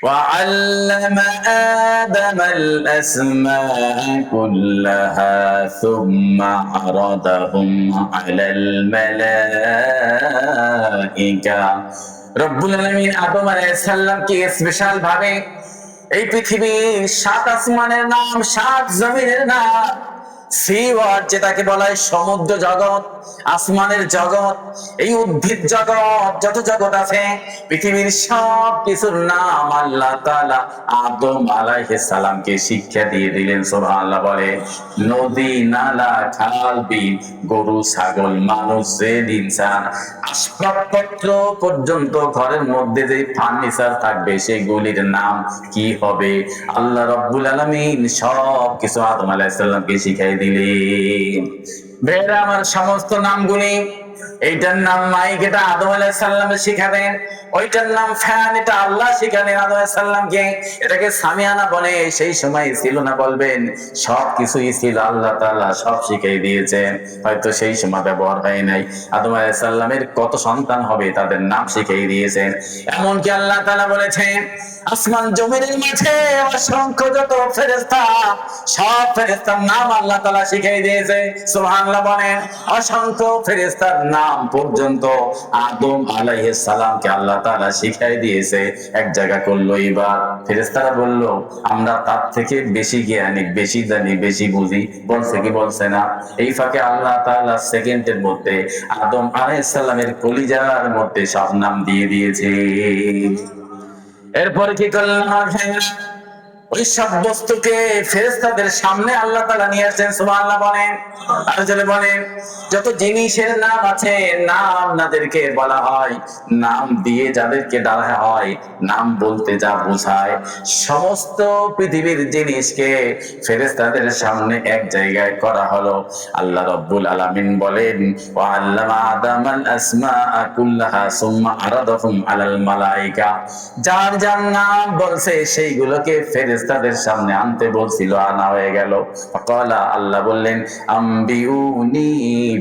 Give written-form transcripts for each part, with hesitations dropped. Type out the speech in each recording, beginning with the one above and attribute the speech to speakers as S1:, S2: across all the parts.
S1: وعلم آدم الأسماء كلها ثم عرضهم على الملائكة রব্বুল আলামিন আদম আলাইহিস সালামকে স্পেশাল ভাবে এই পৃথিবীর 7 আসমানের নাম, 7 জমিনের নাম, সি ওয়ার্ড যেটাকে বলা হয় সমুদ্র জগৎ, আসমানের জগৎ, এই উদ্ভিদ জগৎ, যত জগৎ আছে পৃথিবীর সব কিছুর নাম আল্লাহ তাআলা আদম আলাইহিস সালামকে শিক্ষা দিয়ে দিলেন। সুবহানাল্লাহ বলে। নদী, নালা, খাল, বিল, গরু, ছাগল, মানুষ, ইনসান, আসবাবপত্র পর্যন্ত ঘরের মধ্যে যে ফার্নিচার থাকবে সেগুলির নাম কি হবে আল্লাহ রাব্বুল আলামিন সব কিছু আদম আলাইহিস সালামকে শিখাই দিলেন। বেরা আমার সমস্ত নামগুলি, এইটার নাম মাইক, এটা আদম আলাইহিস সালামকে শিখাবেন। ওইটার নাম ফ্যান, এটা আল্লাহ শিখালেন আদম আলাইহিস সালামকে। এটাকে সামিয়ানা বলে, সেই সময় ছিল না বলবেন, সব কিছুই ছিল, আল্লাহ তাআলা সব শিখিয়ে দিয়েছেন, হয়তো সেই সময় ব্যবহার হয় নাই। আদম আলাইহিস সালামের কত সন্তান হবে তাদের নাম শিখিয়ে দিয়েছেন। এমনকি আল্লাহ তাআলা বলেছেন আসমান জমিনের মাঝে অসংখ্য যত ফেরেশতা, সব ফেরেশতার নাম আল্লাহ তাআলা শিখিয়ে দিয়েছে। সুবহানাল্লাহ বলেন। অসংখ্য ফেরেশতার নাম পর্যন্ত আদম আলাইহিস সালামকে আল্লাহ তাআলা শিখিয়ে দিয়েছে। এক জায়গা করলো, এবার ফেরেশতারা বলল আমরা তার থেকে বেশি জ্ঞানী, বেশি জানি, বেশি বুঝি। বলছে কি বলছে না? এই ফাঁকে আল্লাহ তাআলা সেকেন্ডের মধ্যে আদম আলাইহিস সালামের কলিজার মধ্যে সব নাম দিয়ে দিয়েছে। এরপরে কি করলাম? ওই সব বস্তুকে ফেরেশতাদের সামনে আল্লাহ তাআলা নিয়ে আসেন। সুবহানাল্লাহ বলেন। আর যদি বলেন যত জিনিসের নাম আছে, নাম যাদেরকে বলা হয়, নাম দিয়ে যাদেরকে ডাকা হয়, নাম বলতে যা বোঝায়, সমস্ত পৃথিবীর জিনিসকে ফেরেশতাদের সামনে এক জায়গায় করা হলো। আল্লাহ রাব্বুল আলামিন বলেন ওয়া আল্লামা আদামাল আসমাআ কুল্লাহা সুম্মা আরাদাহুম আলাল মালায়েকা। যার যার নাম বলছে সেইগুলোকে ফেরেশতাদের সামনে আনতে বলছিল, আনা হয়ে গেল। ফাকালা, আল্লাহ বললেন আম্বিউনি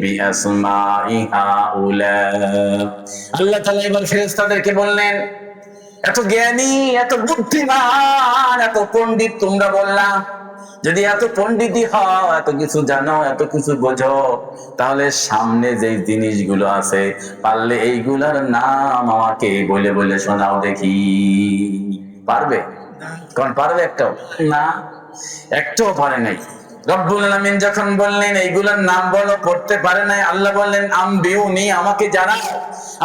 S1: বিআসমাই হাউলা। আল্লাহ তাআলা এবার ফেরেশতাদেরকে বললেন এত জ্ঞানী, এত বুদ্ধিমান, এত পণ্ডিত তোমরা বললা, যদি এত পণ্ডিতই হও, এত কিছু জানো, এত কিছু বোঝো, তাহলে সামনে যে জিনিসগুলো আছে পারলে এইগুলার নাম আমাকে বলে বলে শোনাও দেখি। পারবে? কোন পারবে? একটাও না, একটাও পারে নাই। রব্বুল আলামিন যখন বললেন এইগুলোর নাম বলো, পড়তে পারে নাই, আল্লাহ বললেন আম্বিউনি, আমাকে জানাও,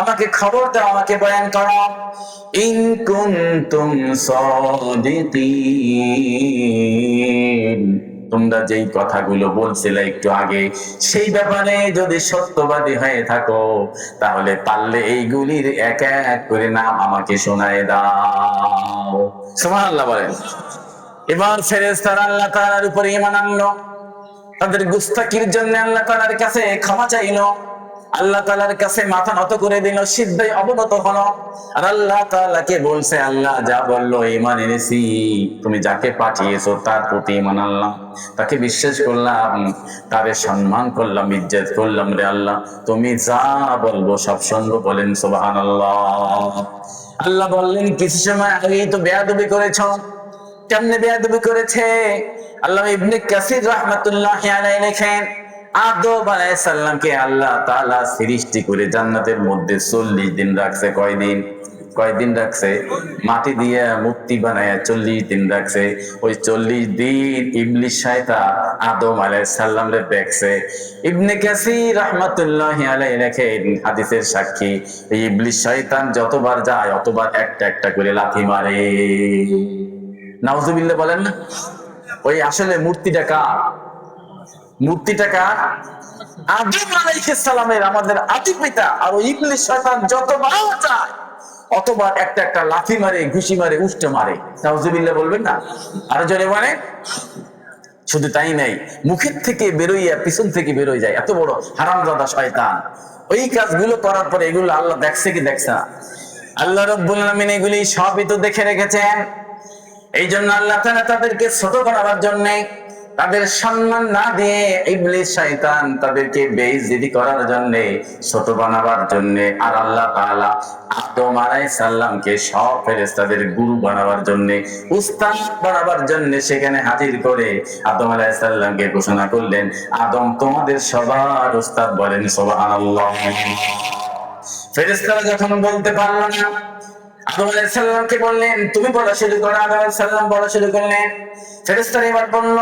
S1: আমাকে খবর দাও, আমাকে বয়ান করো। ইন কুনতুম সাদিকিন, তোমরা যেই কথাগুলো বলছিলে একটু আগে, সেই ব্যাপারে যদি সত্যবাদী হয়ে থাকো, তাহলে পারলে এইগুলির এক এক করে নাম আমাকে শোনায় দাও। সুবহানাল্লাহ বলেন। এবার ফেরেশতারা আল্লাহ তাআলার উপরে ঈমান আনলো, তাদের গুস্তাখির জন্য আল্লাহ তাআলার কাছে ক্ষমা চাইলো, আল্লাহ তাআলার কাছে মাথা নত করে দিল, সিজদায় অবনত হলো। আর আল্লাহ তাআলাকে বলছে আল্লাহ যা বললো ঈমান এনেছি, তুমি যাকে পাঠিয়েছো তার প্রতি ঈমান আনলাম, তাকে বিশ্বাস করলাম, তারে সম্মান করলাম, ইজ্জত করলাম। রে আল্লাহ, তুমি যা বলবো সব শুনবো। বলেন সুবহানাল্লাহ। আল্লাহ বললেন কিছু সময় আগেই তো বেয়াদবি করেছো। কেমনে বেয়াদবি করেছে? আল্লাহ ইবনে কাসির রাহমাতুল্লাহি আলাইহি লেখেন আদম আলাইহিস সালামকে আল্লাহ তাআলা সৃষ্টি করে জান্নাতের মধ্যে 40 দিন রাখছে। কয়দিন রাখছে? মাটি দিয়ে মূর্তি বানায়া 40 দিন রাখছে। ওই 40 দিন ইবলিস শয়তান আদম আলাইহিস সালামরে দেখছে। ইবনে কাসির রাহমাতুল্লাহি আলাইহি লেখেন হাদিসের সাক্ষী, এই ইবলিস শয়তান যতবার যায় অতবার একটা একটা করে লাথি মারে। নাউজুবিল্লাহ বলেন না? ওই আসলে মূর্তিটা কার? মূর্তিটা কার? আদম আলাইহিস সালামের, আমাদের আদি পিতা। আর ওই ইবলিস শয়তান যতবার যায় অতবার একটা একটা লাথি মারে, ঘুষি মারে, উষ্ঠে মারে। নাউজুবিল্লাহ বলবেন না? আর জোরে মানে। শুধু তাই নাই, মুখের থেকে বেরোইয়া পিছন থেকে বেরোয় যায়, এত বড় হারামজাদা শয়তান। ওই কাজগুলো করার পরে এগুলো আল্লাহ দেখছে কি দেখছে না? আল্লাহ রাব্বুল আলামিন এগুলি সবই তো দেখে রেখেছেন। এই জন্য আল্লাহ তাআলা তাদেরকে ছোট করার জন্য তাদের সম্মান না দিয়ে ইবলিস শয়তান তাদেরকে বেইজ্জতি করার জন্য, ছোট বানাবার জন্য, আর আল্লাহ তাআলা আদম আলাইহিস সালামকে সব ফেরেশতাদের গুরু বানাবার জন্য, উস্তাদ বানাবার জন্য সেখানে হাজির করে আদম আলাইহিস সালামকে ঘোষণা করলেন, আদম তোমাদের সবার উস্তাদ। বলেন সুবহানাল্লাহ। ফেরেশতারা যখন বলতে পারল না, আদম আলাইহিস সালামকে বললেন তুমি বলা শুরু করো। আদম আলাইহিস সালাম বলা শুরু করলেন। ফেরেশতারা এবার বলল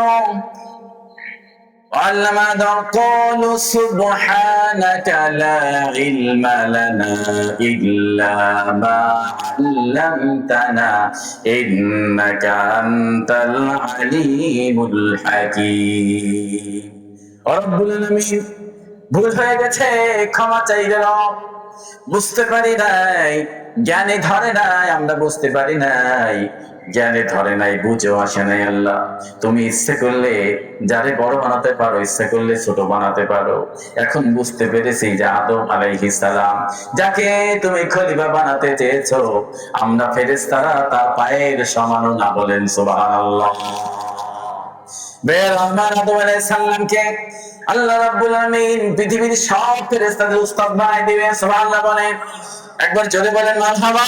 S1: وعلم آدم قالوا سبحانك لا علم لنا إلا ما علمتنا إنك أنت العليم الحكيم রব্বুল আলামিন ভুল হয়ে গেছে, ক্ষমা চাই গেল, বুঝতে পারি নাই, জ্ঞানে ধরে নাই, আমরা বুঝতে পারি নাই, জ্ঞানে ধরে নাই, বুঝেও আসে নাই। আল্লাহ তুমি ইচ্ছে করলে যারে বড় বানাতে পারো, ইচ্ছে করলে ছোট বানাতে পারো। এখন বুঝতে পেরেছি যে আদম আলাইহিস সালাম যাকে তুমি খলিফা বানাতে চেয়েছো, আমরা ফেরেশতারা তার পায়ের সমানও না। বলেন সুবহানাল্লাহ। বের রহমান আদম আলাইহিস সালামকে আল্লাহ রাব্বুল আলামিন পৃথিবীর সব ফেরেশতাদের উস্তাদ বানাই দিবেন। সুবহানাল্লাহ বলেন একবার জোরে বলেন মারহাবা।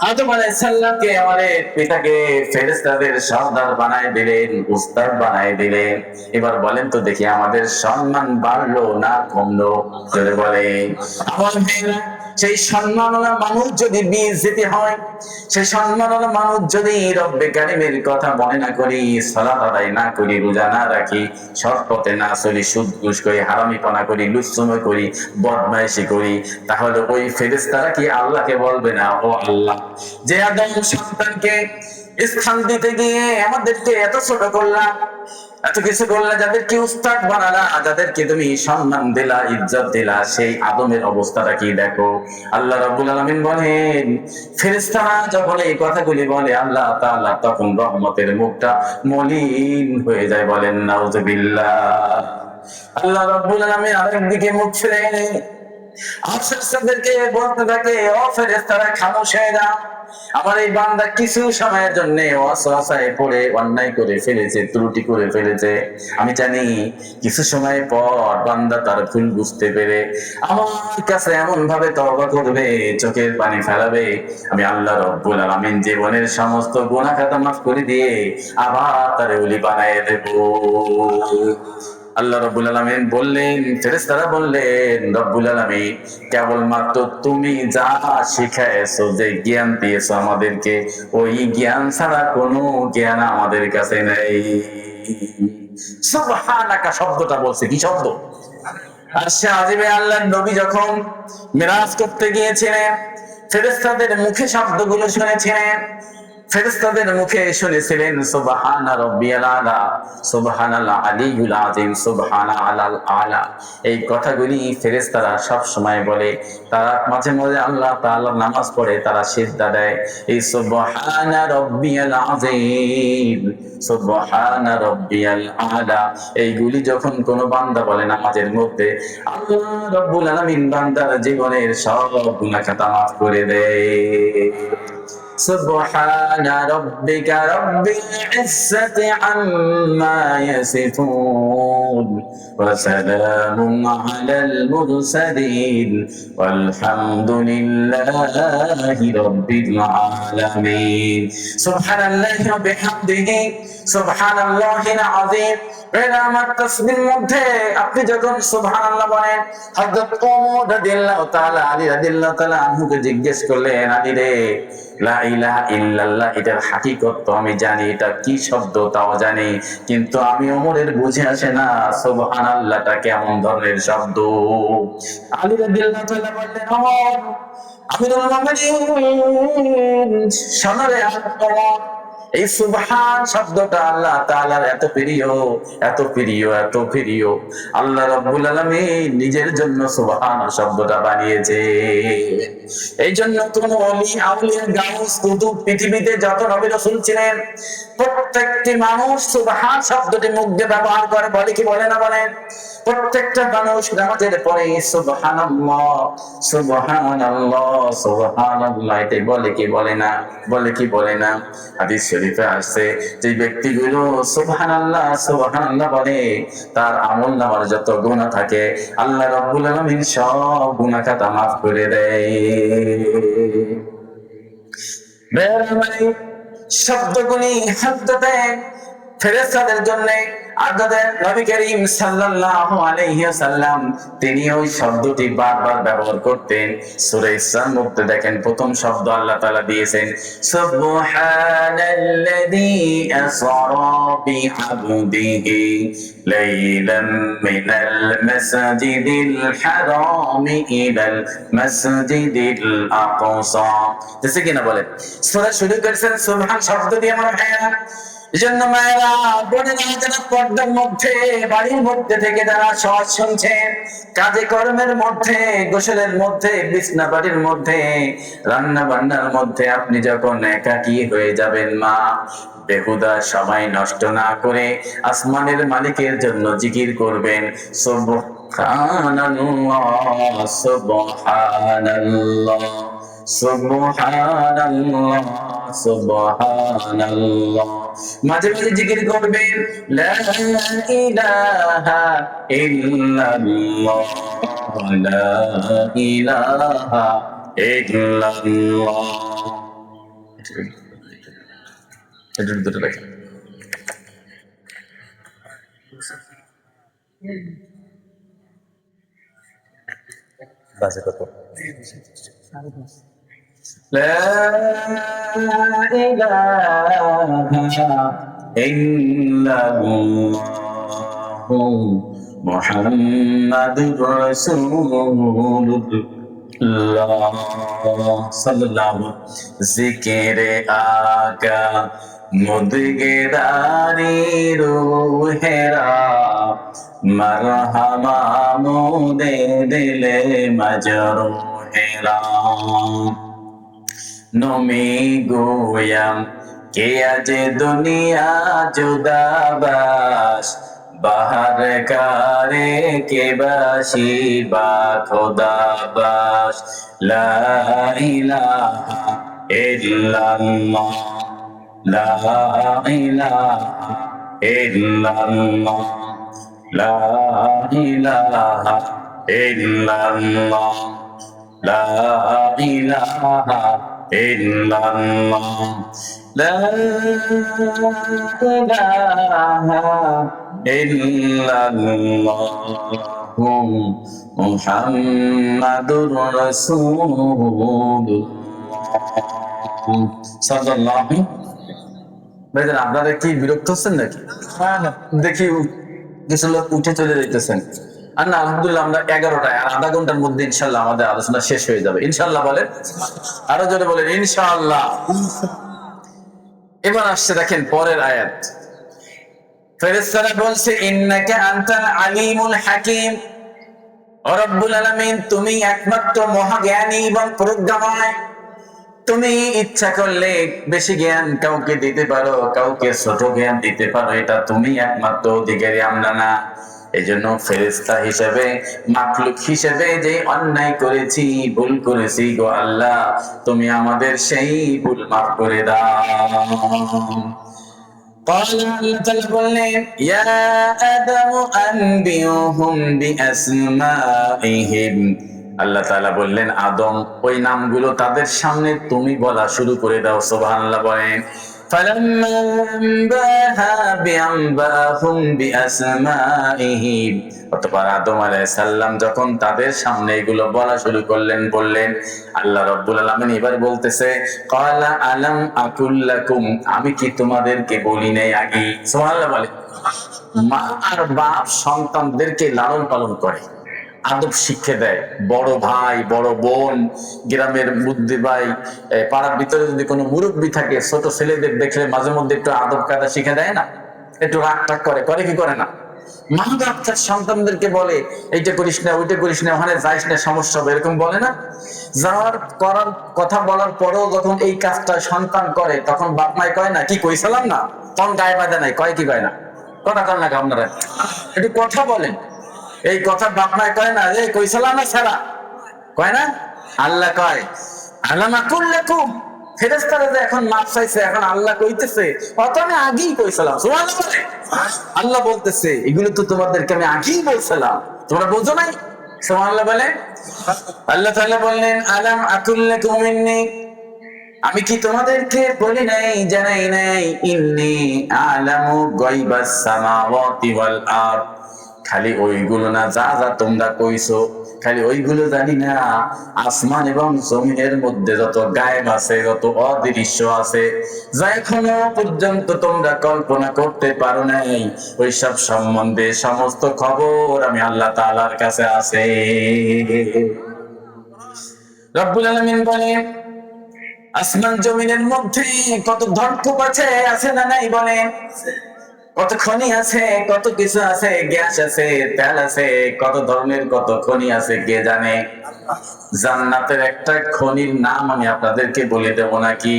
S1: আদম আলাইহিস সালামকে আমাদের পিতাকে ফেরেশতাদের সর্দার বানায় দিলেন, উস্তাদ বানায় দিলেন। এবার বলেন তো দেখি আমাদের সম্মান বাড়লো না কমলো? জোরে বলেন। আমার ভাইরা, সেই সম্মাননা মানুষ যদি বেইজ্জতি হয়, সেই সম্মাননা মানুষ যদি রব্বে কারিমের কথা মনে না করি, সালাত আদায় না করি, রোজা না রাখি, সৎ পথে না চলি, সুদ ঘুষ করি, হারামিপনা করি, লুচ্ছমি করি, বদমাইশি করি, তাহলে ওই ফেরেশতারা কি আল্লাহকে বলবে না ও আল্লাহ, যে আদম সন্তানকে স্থান দিতে গিয়ে আমাদেরকে এত ছোট করলাম, এত কিছু করলে, যাদেরকে উস্তাদ বানালা, যাদেরকে তুমি সম্মান দিলা, ইজ্জত দিলা, সেই আদমের অবস্থাটা কি দেখো। আল্লাহ রাব্বুল আলামিন বলেন ফেরেশতারা যখন এই কথাগুলি বলে আল্লাহ তাআলা তখন রহমতের মুখটা মলিন হয়ে যায়। বলেন নাউজুবিল্লাহ। আল্লাহ রাব্বুল আলামিন আরেকদিকে মুখ ফিরে ফেরেশতাদেরকে বলতে থাকে ও ফেরেশতারা খামোশ হয়ে যাও, আমার এই বান্দা কিছু সময়ের জন্য ওয়াসওয়াসায় পড়ে অন্যায় করে ফেলেছে, ত্রুটি করে ফেলেছে। আমি জানি কিছু সময় পর বান্দা তার ভুল বুঝতে পেরে আমার কাছে এমন ভাবে তওবা করবে, চোখের পানি ফেলাবে, আমি আল্লাহ রাব্বুল আলামিন জীবনের সমস্ত গুনাহ খাতা মাফ করে দিয়ে আবার তার ওলি বানায় দেব। আল্লাহ রাব্বুল আলামিন বললেন, ফেরেশতারা বললেন রব্বুল আলামিন কেবলমাত্র তুমি যা শিখাইছো, যে জ্ঞান দিয়েছো আমাদেরকে, ওই জ্ঞান ছাড়া কোনো জ্ঞান আমাদের কাছে নেই। সুবহানাকা শব্দটা বলছে কি শব্দ? আরশে আজিমে আল্লাহর নবী যখন মিরাজ করতে গিয়েছিলেন, ফেরেশতাদের মুখে শব্দগুলো শুনেছিলেন, ফেরেশতাদের মুখে শুনেছিলেন সুবহানা রাব্বিয়াল আলা, সুবহানাল আলিয়্যুল আযীম, সুবহানাল আলা। এই কথাগুলি ফেরেশতারা সব সময় বলে। তারা মাঝে মাঝে আল্লাহ তাআলার নামাজ পড়ে, তারা সিজদা দেয়। এই সুবহানা রাব্বিয়াল আযীম, সুবহানা রাব্বিয়াল আলা, এইগুলি যখন কোন বান্দা বলে নামাজের মধ্যে, আল্লাহ রাব্বুল আলামিন বান্দার জীবনের সব গুনাহ খাতা মাফ করে দেয়। سبحان ربك رب العزة عما يصفون وسلام على المرسلين والحمد لله رب العالمين سبحان الله وبحمده سبحان الله العظيم। আমার তাসবির মধ্যে আপনি যখন সুবহানাল্লাহ বলেন, হযরত ওমর রাদিয়াল্লাহু তাআলা আলী রাদিয়াল্লাহু তাআলা আনহুকে জিজ্ঞেস করলেন, আলী রে, লা ইলাহা ইল্লাল্লাহ এটার হাকিকত তো আমি জানি, এটা কি শব্দ তাও জানি, কিন্তু আমি ওমরের বুঝে আসে না সুবহানাল্লাহটা কেমন ধরনের শব্দ। আলী রাদিয়াল্লাহু তাআলা বললেন, ওমর, আমিরুল মুমিনিন শোনরে ওমর, এই সুবহান শব্দটা আল্লাহ তাআলার এত প্রিয়, এত প্রিয়, এত প্রিয়, আল্লাহ রাব্বুল আলামিন নিজের জন্য সুবহান শব্দটা বানিয়েছে। এই জন্য কোন ওলি, আউলিয়া, গাউস, কুতুব, পৃথিবীতে যত নবী রাসূল ছিলেন, প্রত্যেকটি মানুষ সুবহান শব্দটি মুখ দিয়ে ব্যবহার করে। বলে কি বলে না? বলেন। প্রত্যেকটা মানুষ নামাজের পরে সুবহানাল্লাহ, সুবহানাল্লাহ, সুবহানাল্লাহ এটাই বলে কি বলে না? বলে কি বলে না? হাদিস শরীফে আসছে যে ব্যক্তিগুলো সুবহানাল্লাহ সুবহানাল্লাহ বলে তার আমলনামার যত গুনাহ থাকে আল্লাহ রাব্বুল আলামিন সব গুনাহ খাতা মাফ করে দেয়। বেরমানি শব্দগুলি হাদ্দাতে ফেরেশতাদের জন্য আদাদের নবী করিম সাল্লাল্লাহু আলাইহি ওয়াসাল্লাম তিনি ওই শব্দটি বারবার ব্যবহার করতেন। সূরা ইসরার মধ্যে দেখেন প্রথম শব্দ আল্লাহ তাআলা দিয়েছেন সুবহানাল্লাযী আসরা বিআবদিহি লাইলাম মিনাল মাসজিদিল হারামি ইলাল মাসজিদিল আকসা। দেখেন কিনা বলেন সূরা শুরু করেছেন সুবহান শব্দ দিয়ে আমার ভাইরা। এজন্য মায়েরা বোনেরা যারা পর্দার মধ্যে বাড়ির মধ্যে থেকে যারা সহজ শুনছেন কাজে কর্মের মধ্যে গোসলের মধ্যে বিছনা বাড়ির মধ্যে রান্না বান্নার মধ্যে আপনি যখন একাকী হয়ে যাবেন মা বেহুদা সময় নষ্ট না করে আসমানের মালিকের জন্য জিকির করবেন সুবহানাল্লাহ সুবহানাল্লাহ সুবহানাল্লাহ সুবহানাল্লাহ। মাঝে মাঝে জিকির করবেন লা ইলাহা ইল্লাল্লাহ লা ইলাহা ইল্লাল্লাহ। এটা দুটো দেখেন বাজে কত لا إله إلا الله محمد رسول الله صلى الله ذكر آقا মুদগেদারি রুহেরা মারহামা মুদে দিলে মাজরুহেরা নমি গোয়াম কে আজ দুনিয়া জুদাবাস বাহার কারে কে বাসি বা খোদাবাস লা ইলাহা ইল্লাল্লাহ লা ইলাহা ইল্লাল্লাহ লা ইলাহা ইল্লাল্লাহ লা ইলাহা ইল্লাল্লাহ লা ইলাহা ইল্লাল্লাহ মুহাম্মাদুর রাসূলুল্লাহ সাল্লাল্লাহু। ভাইজান আপনারা কি বিরক্ত হচ্ছেন নাকি? দেখি কিছু লোক উঠে চলে যাইতেছেন। আর না আলহামদুলিল্লাহ আমরা 11টায় আর আধা ঘন্টার মধ্যে ইনশাল্লাহ আমাদের আলোচনা শেষ হয়ে যাবে। ইনশাল্লাহ বলেন, আরো জোরে বলেন ইনশাআল্লাহ। এবার আসছে দেখেন পরের আয়াত। ফেরেশতারা বলছে ইন্নাকা আনতাল আলিমুল হাকিম, ও রব্বুল আলামিন তুমি একমাত্র মহাজ্ঞানী এবং প্রজ্ঞাময়। তুমি ইচ্ছা করলে বেশি জ্ঞান কাউকে দিতে পারো, কাউকে ছোট জ্ঞান দিতে পারো, এটা তুমি একমাত্র অধিকারী, আমরা না। এই জন্য ফেরেশতা হিসেবে মাখলুক হিসেবে যে অন্যায় করেছি ভুল করেছি গো আল্লাহ তুমি আমাদের সেই ভুল মাফ করে দাও। قال الله تعالى বললেন يا آدم أنبئهم بأسمائهم, আল্লাহ তাআলা বললেন আদম ওই নামগুলো তাদের সামনে তুমি বলা শুরু করে দাও। সুবহানাল্লাহ বলেন। فلما أنبأها بأنبأهم بأسمائهم, অতঃপর আদম আলাইহিস সালাম যখন তাদের সামনে এগুলো বলা শুরু করলেন বললেন আল্লাহ রাব্বুল আলামিন এবার বলতেছে ক্বালা আলাম আকুল লাকুম, আমি কি তোমাদেরকে বলি নাই আগে? সুবহানাল্লাহ বলে। মা আর বাপ সন্তানদেরকে লালন পালন করে, আদব শিক্ষা দেয়। বড় ভাই বড় বোন গ্রামের বুদ্ধি ভাই পাড়ার ভিতরে যদি কোনো মুরব্বী থাকে ছোট ছেলেদের দেখলে মাঝে মধ্যে একটু আদব কায়দা শিখে দেয় না, একটু রাগ টাগ করে, করে কি করে না? মা বাপ তার সন্তানদেরকে বলে এইটা করিস না ওইটা করিস না ওখানে যাইস না সমস্যা হবে, এরকম বলে না? যাওয়ার করার কথা বলার পরেও যখন এই কাজটা সন্তান করে তখন বাপ মাই কয় না কি কইছিলাম না, তখন গায়ে বাঁধে নাই, কয় কি কয় না? কথা কন না আপনারা একটু কথা বলেন। এই কথা বাপ মায় কয় না যে কইছিলাম না ছাড়া, কয় না? আল্লাহ কয় আলাম আকুল লাকুম, ফেরেশতারা যে এখন মাপ চাইছে, এখন আল্লাহ কইতেছে অত আমি আগেই কইছিলাম। সুবহানাল্লাহ বলে। আল্লাহ বলতেছে এগুলো তো তোমাদেরকে আমি আগেই বলছিলাম, তোমরা বোঝো নাই। সুবহানাল্লাহ বলে। আল্লাহ তাআলা বললেন আলাম আকুল লাকুম ইন্নী, আমি কি তোমাদেরকে বলি নাই, জানাই নাই, ইন্নী আলামু গায়বাস সামাওয়াতি ওয়াল আরদ, খালি ওইগুলো না যা যা তোমরা কইছো, খালি ওইগুলো জানি না, আসমান এবং জমিনের মধ্যে যত গায়েব আছে, যত অদৃশ্য আছে, যা এখনো পর্যন্ত তোমরা কল্পনা করতে পারো নাই, ওই সব সম্বন্ধে সমস্ত খবর আমি আল্লাহ তাআলার কাছে আছে। রব্বুল আলামিন বলেন আসমান জমিনের মধ্যে কত ধনকুপ আছে না নাই বলেন, কত খনি আছে, কত কিছু আছে, গ্যাস আছে, তেল আছে, কত ধরনের কত খনি আছে কে জানে। জান্নাতের একটা খনির নাম আমি আপনাদেরকে বলে দেব নাকি?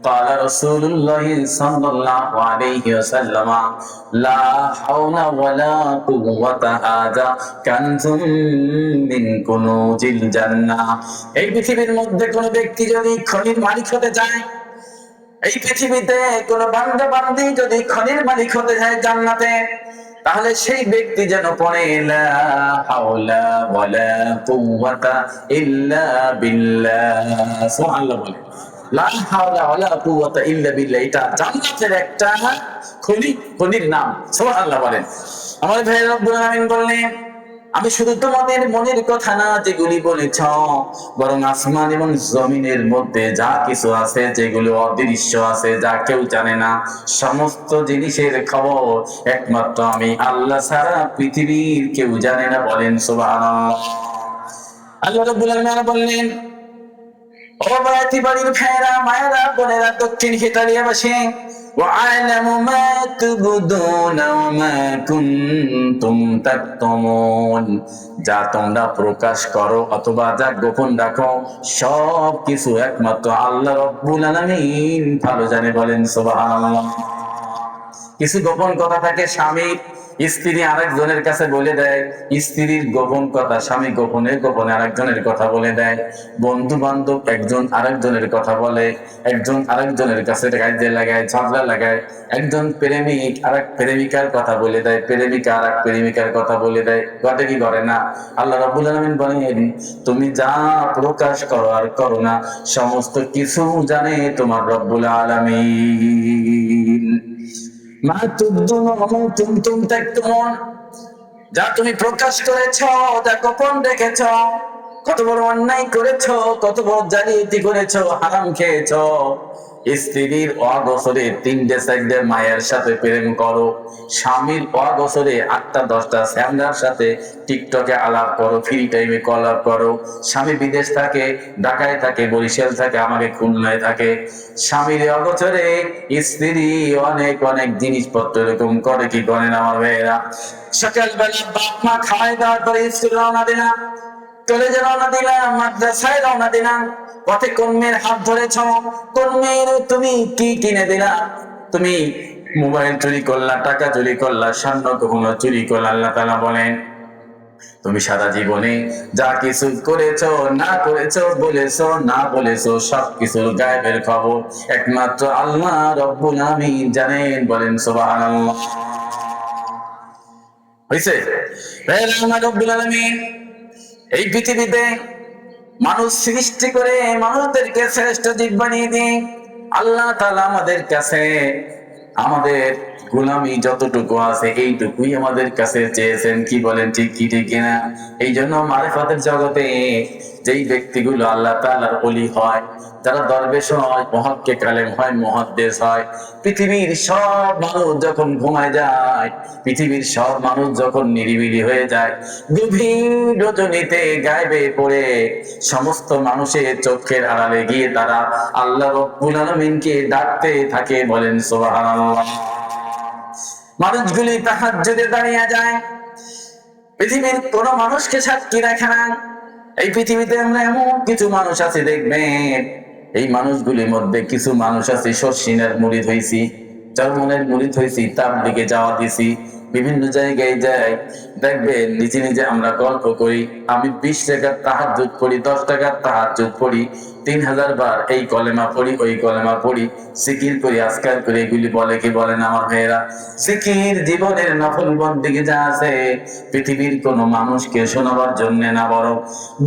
S1: قال رسول الله صلى الله عليه وسلم لا حول ولا قوة هذا كنز من كنوز الجنة। এই পৃথিবীর মধ্যে কোন ব্যক্তি যদি খনির মালিক হতে চায়, এই পৃথিবীতে কোন বান্দা বান্দি যদি খনির মালিক হতে যায় জান্নাতে, তাহলে সেই ব্যক্তি যেন পড়ে লা হাওলা ওয়ালা কুওয়াতা ইল্লা বিল্লাহ। সুবহানাল্লাহ বলে। লা হাওলা ওয়ালা কুওয়াতা ইল্লা বিল্লাহ, এটা জান্নাতের একটা খনি, খনির নাম। সুবহানাল্লাহ বলেন। আমার ভাই রব্বুল আলামিন বললেন আমি শুধু তোমাদের মনের কথা না যেগুলি বলেছ, বরং আসমান এবং জমিনের মধ্যে যা কিছু আছে, যেগুলো অদৃশ্য আছে, যা কেউ জানে না, সমস্ত জিনিসের খবর একমাত্র আমি আল্লাহ ছাড়া পৃথিবীর কেউ জানে না। বলেন সুবহানাল্লাহ। আল্লাহ রাব্বুল আলামিন বললেন ও বাড়ি বাড়ির ভাইরা, মায়েরা, বোনেরা, দক্ষিণ হিতালিয়াবাসী, وَأَعْلَمُ مَا تُبْدُونَ وَمَا كُنتُمْ تَكْتُمُونَ, যা তোমরা প্রকাশ করো অথবা যা গোপন রাখো, সব কিছু একমাত্র আল্লাহ রাব্বুল আলামিন ভালো জানে। বলেন সুবহানাল্লাহ। কিছু গোপন কথা থাকে, স্বামী স্ত্রী আরেকজনের কাছে বলে দেয়, স্ত্রীর গোপন কথা স্বামী গোপনে গোপনে আরেকজনের কথা বলে দেয়, বন্ধু বান্ধব একজন আরেকজনের কথা বলে, একজন আরেকজনের কাছে গাইতে লাগায়, ঝগড়া লাগায়, একজন প্রেমিক আরেক প্রেমিকার কথা বলে দেয়, প্রেমিকা আরেক প্রেমিকার কথা বলে দেয়, ঘটে কি করে না? আল্লাহ রাব্বুল আলামিন বলেন তুমি যা প্রকাশ করো আর করো না, সমস্ত কিছু জানে তোমার রব্বুল আলামিন। মা তুবদুন ওয়া মা কুনতুম তাকতুমুন, যা তুমি প্রকাশ করেছো, যা গোপন রেখেছো, কত বড় অন্যায় করেছো, কত বড় জালিয়াতি করেছো, হারাম খেয়েছো, স্ত্রীর অগোচরে 3-4 মায়ের সাথে প্রেম করো, স্বামীর অগোচরে 8-10টা স্যামরার সাথে টিকটকে আলাপ করো, ফ্রি টাইমে কল আপ করো, স্বামী বিদেশ থাকে, ঢাকায় থাকে, বরিশাল থাকে, আমাকে খুলনায় থাকে, স্বামীর অগোচরে স্ত্রী অনেক অনেক জিনিসপত্র এরকম করে কি করে না আমার ভাইয়েরা? সকালবেলা বাপ মা খাওয়াই দেওয়ার পরে স্কুল রওনা দিলাম, কলেজে রওনা দিলাম, মাদ্রাসায় রওনা দিলাম, পথে কোন মেয়ের হাত ধরেছ, কোন মেয়ের তুমি কি কিনে দিলা, তুমি মোবাইল চুরি করলা, টাকা চুরি করলা, স্বর্ণ কখনো চুরি করলা। আল্লাহ তাআলা বলেন তুমি সারা জীবনে যা কিছু করেছো, না করেছো, বলেছো, না বলেছো, সবকিছুর গায়েবের খবর একমাত্র আল্লাহ রব্বুল আলামিন জানেন। বলেন সুবহানাল্লাহ। হইছে? আল্লাহ রব্বুল আলামিন এই পৃথিবীতে মানুষ সৃষ্টি করে মানুষদেরকে শ্রেষ্ঠ জীব বানিয়ে দিয়ে আল্লাহ তাআলা আমাদের কাছে আমাদের গোলামি যতটুকু আছে এইটুকুই আমাদের কাছে চেয়েছেন। কি বলেন? ঠিক কি ঠিক কিনা? এই জন্য মারিফাতের জগতে যেই ব্যক্তিগুলো আল্লাহ তাআলার ওলি হয়, যারা দরবেশ হয়, মুহাক্কিক কালেম হয়, মুহাদ্দিস হয়, পৃথিবীর সব মানুষ যখন ঘুমায় যায়, পৃথিবীর সব মানুষ যখন নিরিবিলি হয়ে যায়, গভীর রজনীতে গায়েবে পড়ে সমস্ত মানুষের চোখের আড়ালে গিয়ে তারা আল্লাহ রাব্বুল আলামিনকে ডাকতে থাকে। বলেন সুবহানাল্লাহ। মানুষগুলি তাহাজ্জুদে দাঁড়িয়ে যায়, পৃথিবীর কোন মানুষকে সাক্ষী রাখে না। এই পৃথিবীতে আমরা এমন কিছু মানুষ আছে দেখবেন, এই মানুষগুলির মধ্যে কিছু মানুষ আছে শর্ষিনের মুরিদ হইছি, চরমনের মুরিদ হইছি, তাবলীগে যাওয়া দিছি, বিভিন্ন জায়গায় যাই, দেখবেন নিজে নিজে আমরা গল্প করি, আমি 20 টাকার তাহাজ্জুদ পড়ি, 10 টাকার তাহাজ্জুদ পড়ি, 3000 বার এই কলেমা পড়ি, ওই কলেমা পড়ি, জিকির করি, আজকার করি, এগুলি বলে কি বলে না আমার ভাইয়েরা? জিকির জীবনের নফল বন্দেগী যা আছে, পৃথিবীর কোন মানুষকে শোনাবার জন্য না, বরং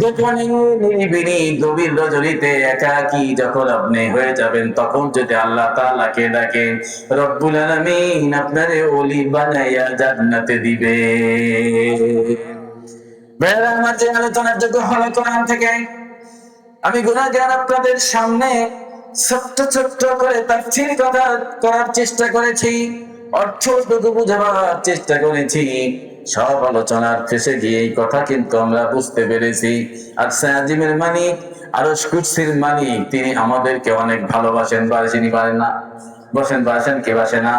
S1: গোপনে নিরিবিলি গভীর রজনীতে একাকী যখন আপনি হয়ে যাবেন, তখন যদি আল্লাহ তাআলাকে ডাকেন, রব্বুল আলামিন আপনারে ওলি বানাইয়া জান্নাতে দিবে। ভাইয়েরা আমার, যে আলোচনার যোগ্য হলো কোরআন থেকে, আমি গুনাহগার আপনাদের সামনে ছোট্ট ছোট্ট করে তাফসীর কথা করার চেষ্টা করেছি, অর্থটুকু বোঝাবার চেষ্টা করেছি। সব আলোচনার শেষে গিয়ে এই কথা কিন্তু আমরা বুঝতে পেরেছি, আর আজিমের মালিক, আরশ কুরসির মালিক, তিনি আমাদেরকে অনেক ভালোবাসেন। বাসেনি পারেন না? বসেন, বাসেন কে বাসে না?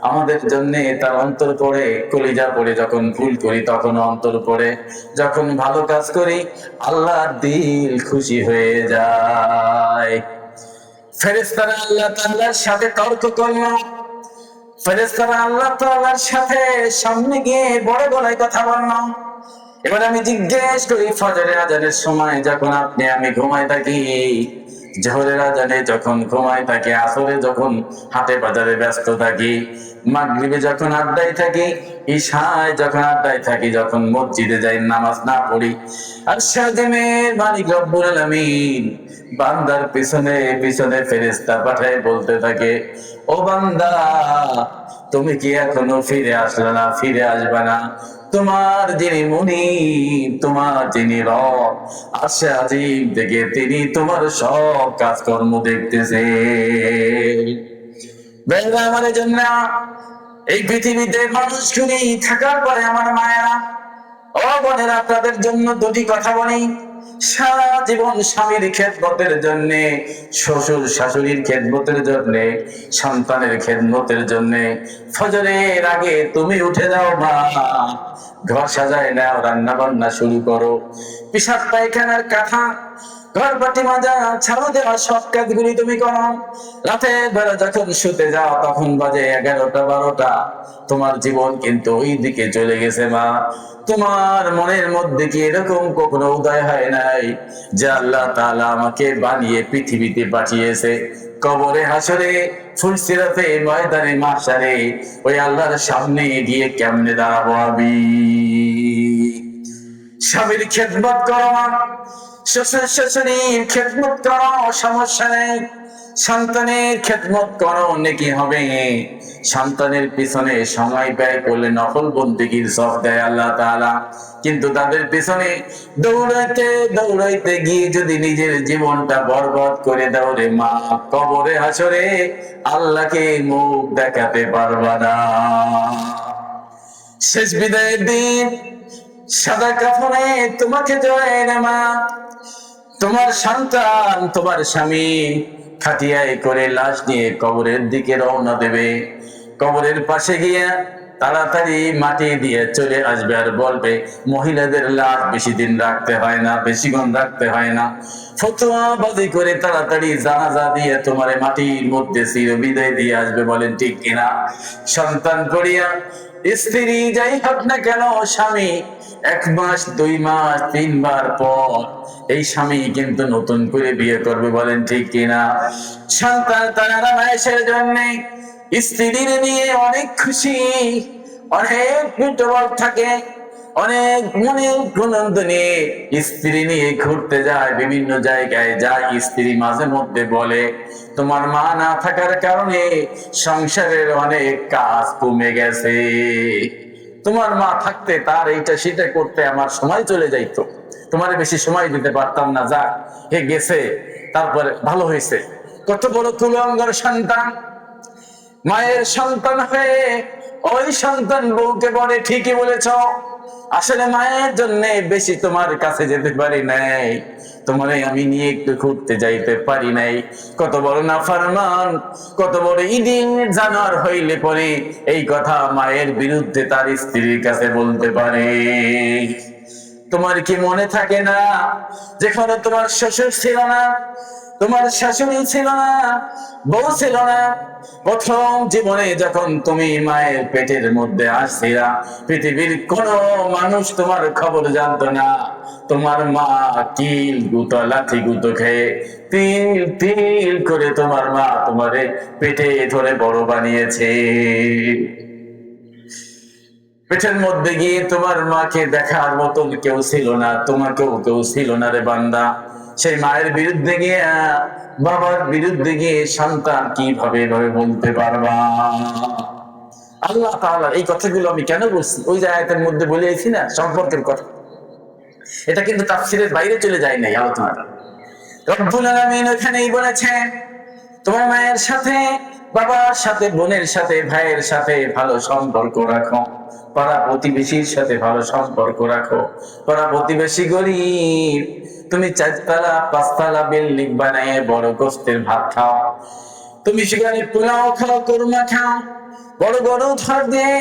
S1: আমাদের জন্য তার অন্তর পড়ে, কলিজা পড়ে, যখন ভুল করি তখন অন্তর পড়ে, যখন ভালো কাজ করি আল্লাহর দিল খুশি হয়ে যায়। ফেরেশতারা আল্লাহ তাআলার সাথে তর্ক করল, ফেরেশতারা আল্লাহ তাআলার সাথে সামনে গিয়ে বড় গলায় কথা বলল। এবার আমি জিজ্ঞেস করি, ফজরের আজানের সময় যখন আপনি আমি ঘুমাই থাকি, জোহরের আজানে যখন ঘুমাই থাকি, আসরে যখন হাটে বাজারে ব্যস্ত থাকি, মাগরিবে যখন আড্ডায় থাকি, ঈশায় যখন আড্ডায় থাকি, যখন মসজিদে যাই নামাজ না পড়ি, আর সাজেমের মালিক রব্বুল আলামিন বান্দার পিছনে পিছনে ফেরেশতা পাঠায় বলতে থাকে, ও বান্দা, তুমি কি এখনো ফিরে আসলে না? ফিরে আসবে না? তোমার যিনি মুনিব, তোমার যিনি রব, আরশে আজিম থেকে তিনি তোমার সব কাজকর্ম দেখতেছে। বেলা আমার জন্য এই পৃথিবীতে মানুষগুলি থাকার পরে আমার মায়েরা ও বোনেরা, আপনাদের জন্য দুটি কথা বলি। সারা জীবন স্বামীর খেদমতের জন্য, শ্বশুর শাশুড়ির খেদমতের জন্য, সন্তানের খেদমতের জন্য ফজরের আগে তুমি উঠে যাও মা, ঘর সাজায় নাও, রান্না বান্না শুরু করো, পেশাব পায়খানার কাঁথা, ঘর বাটি মাজা, ঝাড়ু দেওয়া, সব কাজগুলি তুমি করো। রাতের বেলা যখন শুতে যাও তখন বাজে 11টা 12টা, তোমার জীবন কিন্তু ওই দিকে চলে গেছে মা। তোমার মনের মধ্যে কি এরকম কখনো উদয় হয় নাই যে আল্লাহ তাআলা আমাকে বানিয়ে পৃথিবীতে পাঠিয়েছে, কবরে হাসরে ফুলসিরাতে ময়দানে মাহশারে ওই আল্লাহর সামনে গিয়ে কেমনে দাঁড়াবো আমি? স্বামীর খেদমত করো মা, শ্বশুর শাশুড়ির খেদমত করো, সমস্যা নেই। সন্তানের খেদমত করো, নেকি হবে। সন্তানের পিছনে সময় ব্যয় করলে নফল বন্দেগীর সওয়াব দেয় আল্লাহ তাআলা, কিন্তু তাদের পিছনে দৌড়াইতে দৌড়াইতে গিয়ে যদি নিজের জীবনটা বরবাদ করে দাও রে মা, কবরে হাসরে আল্লাহকে মুখ দেখাতে পারবা না। শেষ বিদায়ের দিন সাদা কাফনে তোমাকে জড়ায় না মা, তোমার সন্তান, তোমার স্বামী খাটিয়ায় করে লাশ নিয়ে কবরের দিকে রওনা দেবে। কবরের পাশে গিয়ে তাড়াতাড়ি মাটি দিয়ে চলে আসবে আর বলবে, মহিলাদের লাশ বেশি দিন রাখতে হয় না, বেশিক্ষণ রাখতে হয় না, ফতোয়াবাজি করে তাড়াতাড়ি জানাজা দিয়ে তোমার মাটির মধ্যে চিরবিদায় দিয়ে আসবে। বলেন ঠিক কিনা? সন্তান করিয়া স্ত্রী যাই হোক না কেন, স্বামী 1 মাস 2 মাস 3 বার পর এই স্বামী কিন্তু নতুন করে বিয়ে করবে। বলেন ঠিক কিনা? সন্তান তার আরামের জন্য স্ত্রীর নিয়ে অনেক খুশি, অনেক মিটবল থাকে, অনেক মনে আনন্দ নিয়ে স্ত্রী নিয়ে ঘুরতে যায়, বিভিন্ন জায়গায় যায়। স্ত্রী মাঝে মধ্যে বলে, তোমার মা না থাকার কারণে সংসারের অনেক কাজ কমে গেছে, তোমার মা থাকতে তার এইটা সেটা করতে আমার সময় চলে যাইতো, তোমার বেশি সময় দিতে পারতাম না, যা হে গেছে তারপরে ভালো হয়েছে। কত বড় কুলাঙ্গার সন্তান, মায়ের সন্তান হয়ে ওই সন্তান বউকে বলে, ঠিকই বলেছ, আসলে মায়ের জন্য বেশি তোমার কাছে যেতে পারি নাই, তোমারে আমি নিয়ে একটু ঘুরতে যাইতে পারি নাই। কত বড় নাফরমান, কত বড় ইদিন জানোয়ার হইলে পরে এই কথা মায়ের বিরুদ্ধে তার স্ত্রীর কাছে বলতে পারে। তোমার কি মনে থাকে না, যেখানে তোমার শ্বশুর ছিল না, তোমার শাশুড়ি ছিল না, বউ ছিল না, প্রথম জীবনে যখন তুমি মায়ের পেটের মধ্যে আসছিলা, পৃথিবীর কোন মানুষ তোমার খবর জানতো না, তোমার মা কিল গুতো লাথি গুতো খেয়ে তিল তিল করে তোমার মা তোমারে পেটে ধরে বড় বানিয়েছে। পেটের মধ্যে গিয়ে তোমার মাকে দেখার মতন কেউ ছিল না, তোমাকেও কেউ ছিল না রে বান্দা। সেই মায়ের বিরুদ্ধে গিয়ে, বাবার বিরুদ্ধে গিয়ে সন্তান কিভাবে এভাবে বলতে পারবা? আল্লাহ তাআলা এই কথাগুলো আমি কেন বলছি, ওই যে আয়াতের মধ্যে বলেছি না সম্পর্কের কথা, এটা কিন্তু তাফসীরের বাইরে চলে যায় নাই আলোচনাটা। রব্বুল আলামিন ওখানেই বলেছেন তোমার মায়ের সাথে, বাবার সাথে, বোনের সাথে, ভাইয়ের সাথে ভালো সম্পর্ক রাখো, পাড়া প্রতিবেশীর সাথে ভালো সম্পর্ক রাখো। পাড়া প্রতিবেশী গরিব, তুমি 4 তলা 5 তলা বিল্ডিং বানায় বড় গোস্তের ভাত খাও, তুমি সেখানে পোলাও খাও, কোরমা খাও, বড় বড় ধর দিয়ে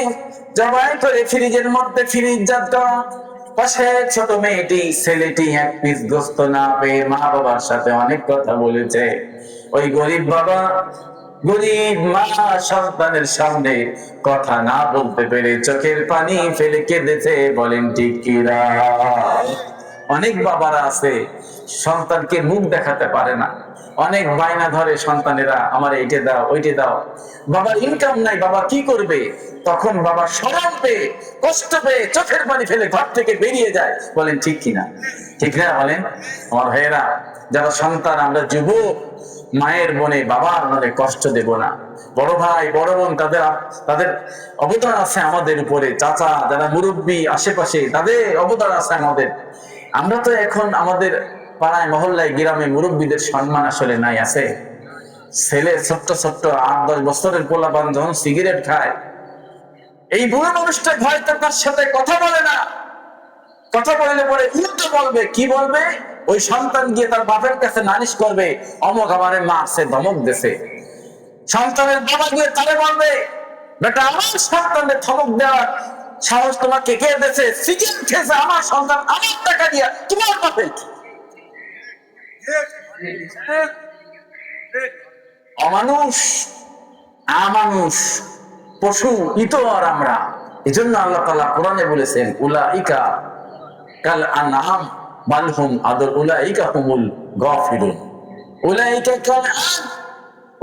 S1: জবাই করে ফ্রিজের মধ্যে ফ্রিজজাত করো। পাশে ছোট মেয়েটি ছেলেটি 1 পিস গোস্ত না পেয়ে মা বাবার সাথে অনেক কথা বলেছে। ওই গরিব বাবা গরিব মা সন্তানের সামনে কথা না বলতে পেরে চোখের পানি ফেলে কেঁদেছে, বলেন ঠিক কিনা? অনেক বাবারা আছে সন্তানকে মুখ দেখাতে পারে না, অনেক বায়না ধরে সন্তানেরা, আমার এইটা দাও ওইটা দাও। বাবার ইনকাম নাই, বাবা কি করবে? তখন বাবা শরম পেয়ে কষ্ট পেয়ে চোখের পানি ফেলে ঘর থেকে বেরিয়ে যায়, বলেন ঠিক কিনা? ঠিক না বলেন আমার ভাইয়েরা? যারা সন্তান, আমরা যুবক, মায়ের মনে বাবার মনে কষ্ট দেব না। বড় ভাই বড় বোন তাদের তাদের অবদান আছে আমাদের উপরে, চাচা যারা মুরব্বী আশেপাশে তাদের অবদান আছে আমাদের। আমরা তো এখন আমাদের পাড়ায় মহল্লায় গ্রামে মুরব্বীদের সম্মান আসলে নাই। আছে ছেলে ছোট্ট ছোট্ট 8-10 বছরের পোলাপান যখন সিগারেট খায়, এই বুড়ো মানুষটা হয়তো তার সাথে কথা বলে না, কথা বললে পরে উল্টো বলবে, কি বলবে? ওই সন্তান গিয়ে তার বাপের কাছে নালিশ করবে, অমুক আমারে মারছে, ধমক দিছে। সন্তানের বাবা গিয়ে তারে বলবে, বেটা আমার সন্তানের ধমক দেওয়ার সাহস তোমাকে কে দিয়েছে? সিগারেট খেয়েছে আমার সন্তান, আমার টাকা দিয়া, তোমার বাপে। অমানুষ, আমানুষ, পশু, ইতর আমরা। এজন্য আল্লাহ তাআলা কোরআনে বলেছেন উলাইকা কাল আনআম বাল হুম আদল, উলাইকা হুমুল গাফিরুন। উলাইকা কাল আনআম,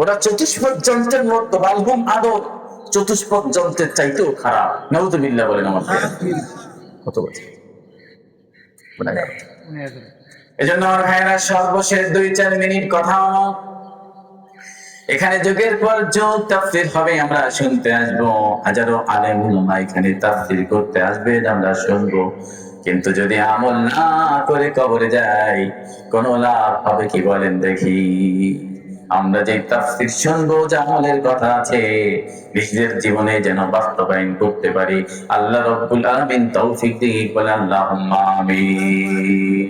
S1: ওরা চতুষ্পদ যন্ত্রের মতো, বাল হুম আদল, চতুষ্পদ যন্ত্রের চাইতেও খারাপ। নাউযুবিল্লাহ বলেন আমার কত বলছে। এজন্য আমার ভাইরা সর্বশেষ 2-4 মিনিট কথা, এখানে যুগের পর যুগ তাফসীর হবে, আমরা শুনতে আসবো, হাজারো আলেম উলামা এখানে তাফসীর করতে আসবে, আমরা শুনবো। কিন্তু যদি আমল না করে কবরে যাই, কোন লাভ হবে কি বলেন দেখি? আমরা যে তাফসীর শুনবো, যে আমলের কথা আছে, নিজের জীবনে যেন বাস্তবায়ন করতে পারি। আল্লাহ রাব্বুল আলামিন তৌফিক দিক, বলেন আল্লাহুম্মা আমিন।